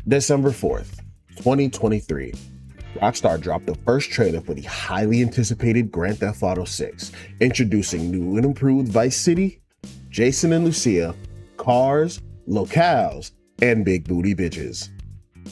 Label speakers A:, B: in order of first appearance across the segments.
A: December 4th, 2023, Rockstar dropped the first trailer for the highly anticipated Grand Theft Auto 6, introducing new and improved Vice City, Jason and Lucia, cars, locales, and big booty bitches.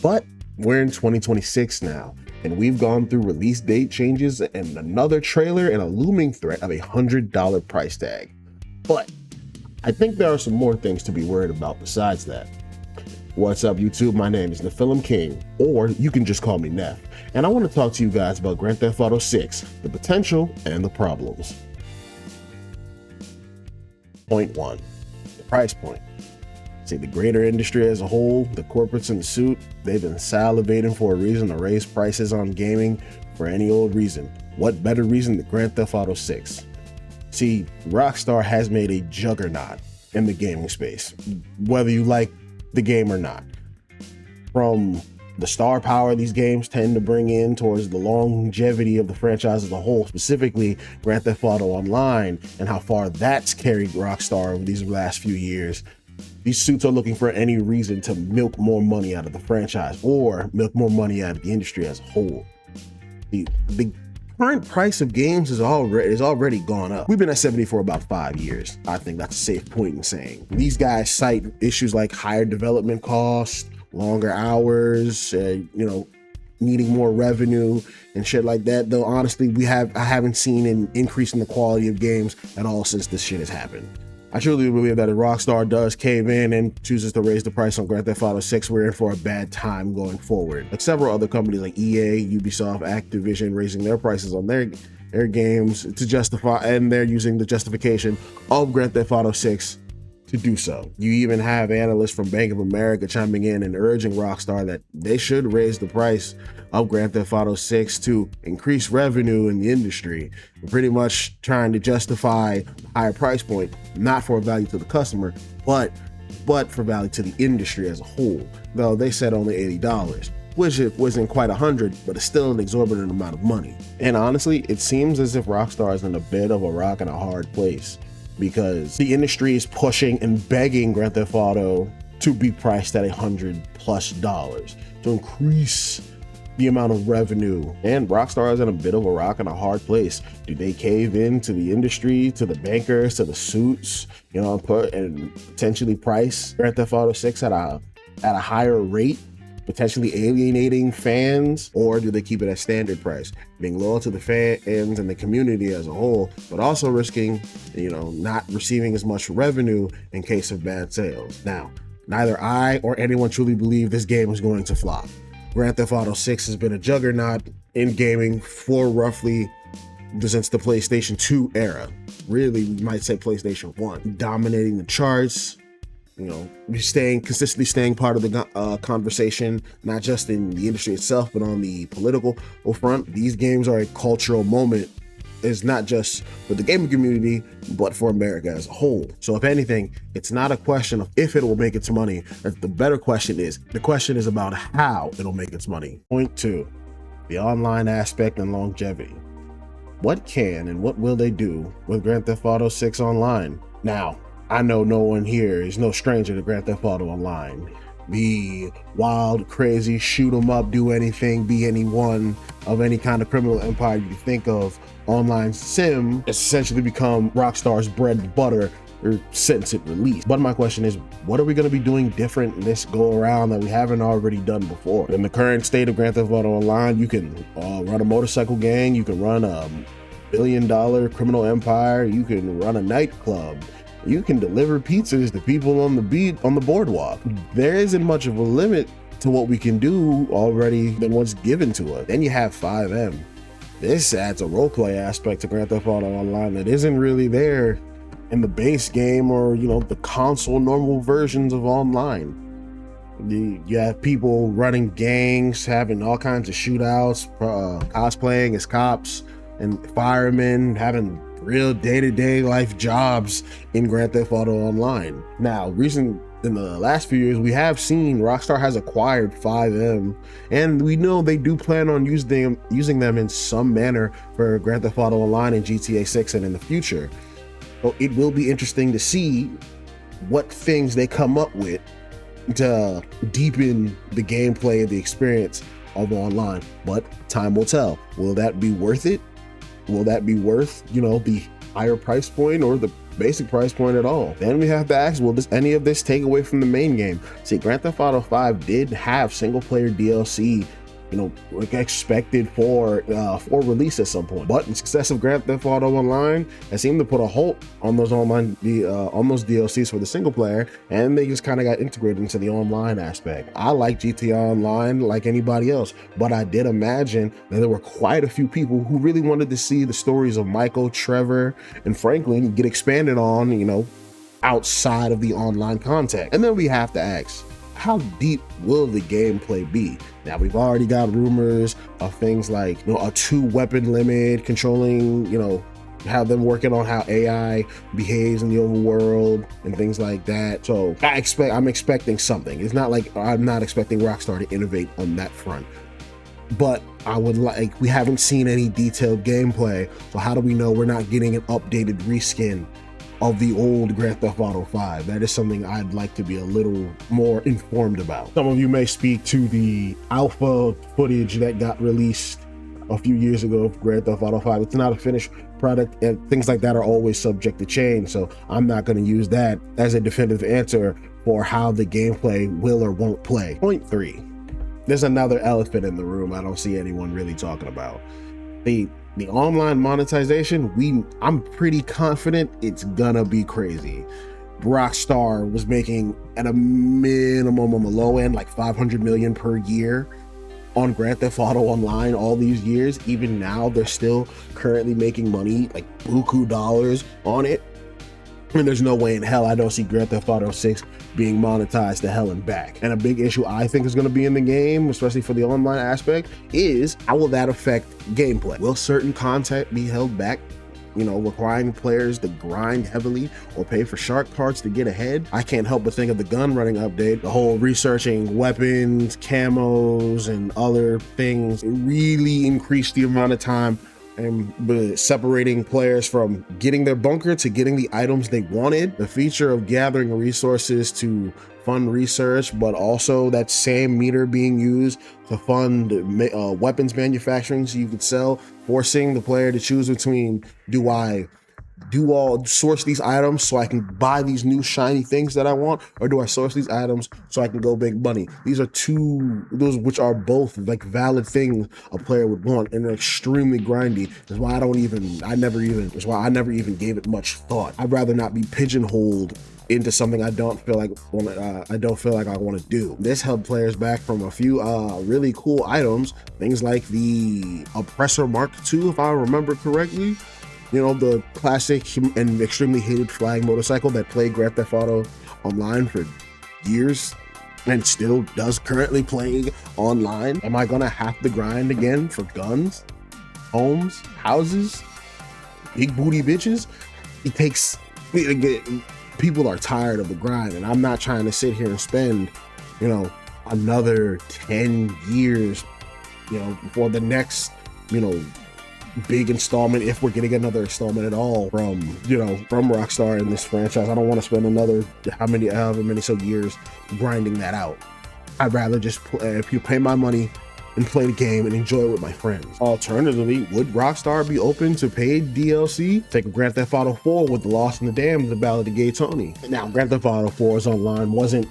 A: But we're in 2026 now, and we've gone through release date changes and another trailer and a looming threat of a $100 price tag. But I think there are some more things to be worried about besides that. What's up, YouTube? My name is Nephilim King, or you can just call me Neph, and I want to talk to you guys about Grand Theft Auto 6, the potential and the problems. Point 1, the price point. See, the greater industry as a whole, the corporates in the suit, they've been salivating for a reason to raise prices on gaming for any old reason. What better reason than Grand Theft Auto 6? See, Rockstar has made a juggernaut in the gaming space, whether you like the game or not. From the star power these games tend to bring in towards the longevity of the franchise as a whole, specifically Grand Theft Auto Online and how far that's carried Rockstar over these last few years. These suits are looking for any reason to milk more money out of the franchise or milk more money out of the industry as a whole. The current price of games is already gone up. We've been at 70 for about 5 years. I think that's a safe point in saying. These guys cite issues like higher development costs, longer hours, needing more revenue and shit like that. Though honestly, I haven't seen an increase in the quality of games at all since this shit has happened. I truly believe that if Rockstar does cave in and chooses to raise the price on Grand Theft Auto 6, we're in for a bad time going forward. Like several other companies like EA, Ubisoft, Activision raising their prices on their games to justify, and they're using the justification of Grand Theft Auto 6 to do so. You even have analysts from Bank of America chiming in and urging Rockstar that they should raise the price of Grand Theft Auto 6 to increase revenue in the industry. We're pretty much trying to justify a higher price point, not for value to the customer, but for value to the industry as a whole. Though they said only $80, which it wasn't quite 100, but it's still an exorbitant amount of money. And honestly, it seems as if Rockstar is in a bit of a rock and a hard place, because the industry is pushing and begging Grand Theft Auto to be priced at $100+ to increase the amount of revenue. And Rockstar is in a bit of a rock and a hard place. Do they cave in to the industry, to the bankers, to the suits, and potentially price Grand Theft Auto 6 at a higher rate, potentially alienating fans? Or do they keep it at standard price, being loyal to the fans and the community as a whole, but also risking, not receiving as much revenue in case of bad sales? Now, neither I or anyone truly believe this game is going to flop. Grand Theft Auto 6 has been a juggernaut in gaming for roughly since the PlayStation 2 era. Really, you might say PlayStation 1, dominating the charts, consistently staying part of the conversation, not just in the industry itself, but on the political front. These games are a cultural moment. It's not just for the gaming community, but for America as a whole. So if anything, it's not a question of if it will make its money. The better question is, about how it'll make its money. Point 2, the online aspect and longevity. What can and what will they do with Grand Theft Auto 6 Online? Now, I know no one here is no stranger to Grand Theft Auto Online. The wild, crazy, shoot 'em up, do anything, be anyone of any kind of criminal empire you can think of. Online sim has essentially become Rockstar's bread and butter since it released. But my question is, what are we going to be doing different this go around that we haven't already done before? In the current state of Grand Theft Auto Online, you can run a motorcycle gang, you can run a billion-dollar criminal empire, you can run a nightclub, you can deliver pizzas to people on the boardwalk. There isn't much of a limit to what we can do already than what's given to us. Then you have FiveM. This adds a roleplay aspect to Grand Theft Auto Online that isn't really there in the base game or, the console normal versions of online. You have people running gangs, having all kinds of shootouts, cosplaying as cops and firemen, having real day-to-day life jobs in Grand Theft Auto Online. Now, in the last few years, we have seen Rockstar has acquired FiveM, and we know they do plan on using them in some manner for Grand Theft Auto Online and GTA 6 and in the future. So it will be interesting to see what things they come up with to deepen the gameplay, the experience of online. But time will tell. Will that be worth it? Will that be worth, the higher price point or the basic price point at all? Then we have to ask, will any of this take away from the main game? See, Grand Theft Auto 5 did have single player DLC, expected for release at some point, but the success of Grand Theft Auto Online has seemed to put a halt on those DLCs for the single player, and they just kind of got integrated into the online aspect. I like GTA Online like anybody else, but I did imagine that there were quite a few people who really wanted to see the stories of Michael, Trevor, and Franklin get expanded on, outside of the online content. And then we have to ask, how deep will the gameplay be? Now, we've already got rumors of things like, a 2-weapon limit, controlling, have them working on how AI behaves in the overworld and things like that. So I'm expecting something. It's not like I'm not expecting Rockstar to innovate on that front, but we haven't seen any detailed gameplay. So how do we know we're not getting an updated reskin of the old Grand Theft Auto 5? That is something I'd like to be a little more informed about. Some of you may speak to the alpha footage that got released a few years ago of Grand Theft Auto 5. It's not a finished product, and things like that are always subject to change, so I'm not going to use that as a definitive answer for how the gameplay will or won't play. Point 3. There's another elephant in the room I don't see anyone really talking about. The online monetization, I'm pretty confident it's gonna be crazy. Rockstar was making at a minimum on the low end like 500 million per year on Grand Theft Auto Online all these years. Even now, they're still currently making money, like buku dollars on it. And there's no way in hell I don't see Grand Theft Auto 6 being monetized to hell and back. And a big issue I think is going to be in the game, especially for the online aspect, is how will that affect gameplay? Will certain content be held back, requiring players to grind heavily or pay for shark cards to get ahead? I can't help but think of the gun running update, the whole researching weapons, camos, and other things. It really increased the amount of time and separating players from getting their bunker to getting the items they wanted. The feature of gathering resources to fund research, but also that same meter being used to fund weapons manufacturing so you could sell, forcing the player to choose between, do I source these items so I can buy these new shiny things that I want, or do I source these items so I can go make money? These are those which are both like valid things a player would want, and they're extremely grindy. That's why I never even gave it much thought. I'd rather not be pigeonholed into something I don't feel like I want to do. This held players back from a few really cool items, things like the Oppressor Mark II, if I remember correctly. The classic and extremely hated flying motorcycle that played Grand Theft Auto Online for years and still does currently play online. Am I gonna have to grind again for guns, homes, houses, big booty bitches? People are tired of the grind, and I'm not trying to sit here and spend, another 10 years, before the next, big installment, if we're getting another installment at all from Rockstar in this franchise. I don't want to spend another however many years grinding that out. I'd rather just pay my money and play the game and enjoy it with my friends. Alternatively, would Rockstar be open to paid DLC? Take Grand Theft Auto 4 with The Lost and the Damned, The Ballad of Gay Tony. Now, Grand Theft Auto 4's online wasn't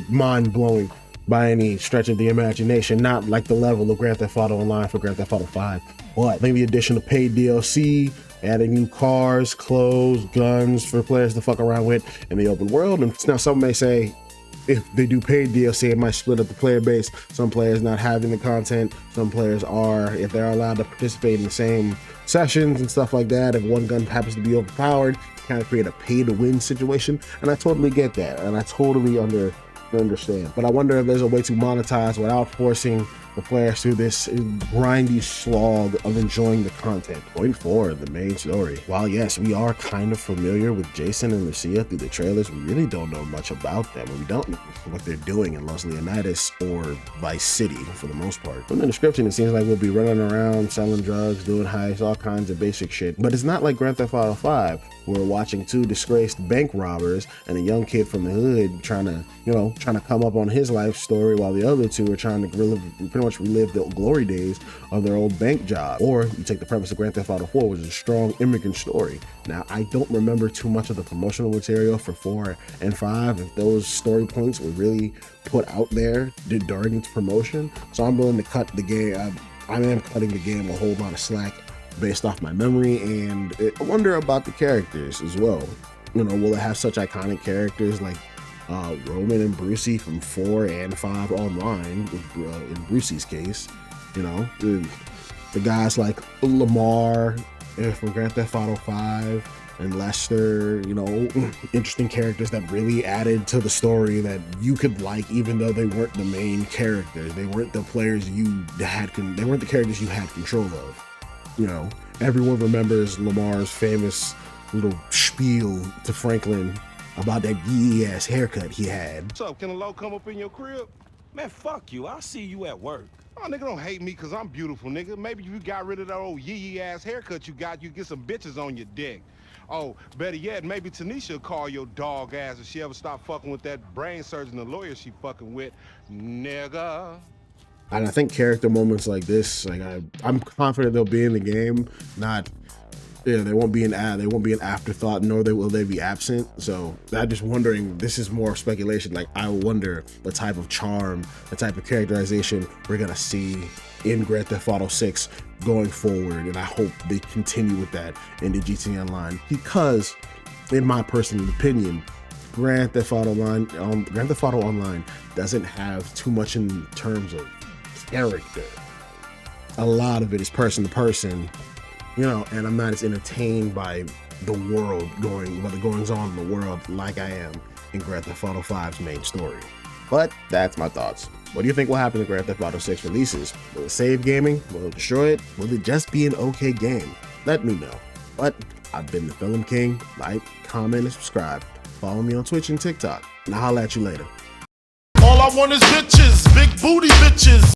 A: mind-blowing by any stretch of the imagination, not like the level of Grand Theft Auto Online for Grand Theft Auto 5. But I think the addition of paid DLC, adding new cars, clothes, guns for players to fuck around with in the open world. And now some may say, if they do paid DLC, it might split up the player base. Some players not having the content, some players are, if they're allowed to participate in the same sessions and stuff like that. If one gun happens to be overpowered, kind of create a pay to win situation. And I totally get that, and I totally understand. But I wonder if there's a way to monetize without forcing the players through this grindy slog of enjoying the content. Point 4, the main story. While yes, we are kind of familiar with Jason and Lucia through the trailers, we really don't know much about them, and we don't know what they're doing in Los Leonidas or Vice City for the most part. From the description, it seems like we'll be running around, selling drugs, doing heists, all kinds of basic shit. But it's not like Grand Theft Auto 5. We're watching 2 disgraced bank robbers and a young kid from the hood trying to come up on his life story, while the other 2 are trying to pretty much relive the glory days of their old bank job. Or you take the premise of Grand Theft Auto 4, which is a strong immigrant story. Now, I don't remember too much of the promotional material for 4 and 5, if those story points were really put out there during its promotion. So I'm willing to cut the game. I am cutting the game a whole lot of slack based off my memory, and I wonder about the characters as well. Will it have such iconic characters like Roman and Brucey from 4 and 5 online, in Brucey's case? The guys like Lamar from Grand Theft Auto 5 and Lester, interesting characters that really added to the story that you could like, even though they weren't the main characters. They weren't the players they weren't the characters you had control of. Everyone remembers Lamar's famous little spiel to Franklin about that yee ass haircut he had.
B: What's up? Can a low come up in your crib?
C: Man, fuck you. I'll see you at work.
B: Oh, nigga, don't hate me because I'm beautiful, nigga. Maybe if you got rid of that old yee ass haircut you got, you get some bitches on your dick. Oh, better yet, maybe Tanisha will call your dog ass if she ever stop fucking with that brain surgeon, the lawyer she fucking with, nigga.
A: And I think character moments like this, I'm confident they'll be in the game. They won't be an afterthought, nor will they be absent. So I'm just wondering. This is more speculation. I wonder the type of charm, the type of characterization we're gonna see in Grand Theft Auto 6 going forward, and I hope they continue with that in the GTA Online. Because, in my personal opinion, Grand Theft Auto Online doesn't have too much in terms of character. A lot of it is person to person, and I'm not as entertained by the goings on in the world like I am in Grand Theft Auto 5's main story. But that's my thoughts. What do you think will happen to Grand Theft Auto 6 releases? Will it save gaming? Will it destroy it? Will it just be an okay game? Let me know. But I've been the Film King. Like, comment, and subscribe. Follow me on Twitch and TikTok. And I'll holla at you later.
D: All I want is bitches, big booty bitches.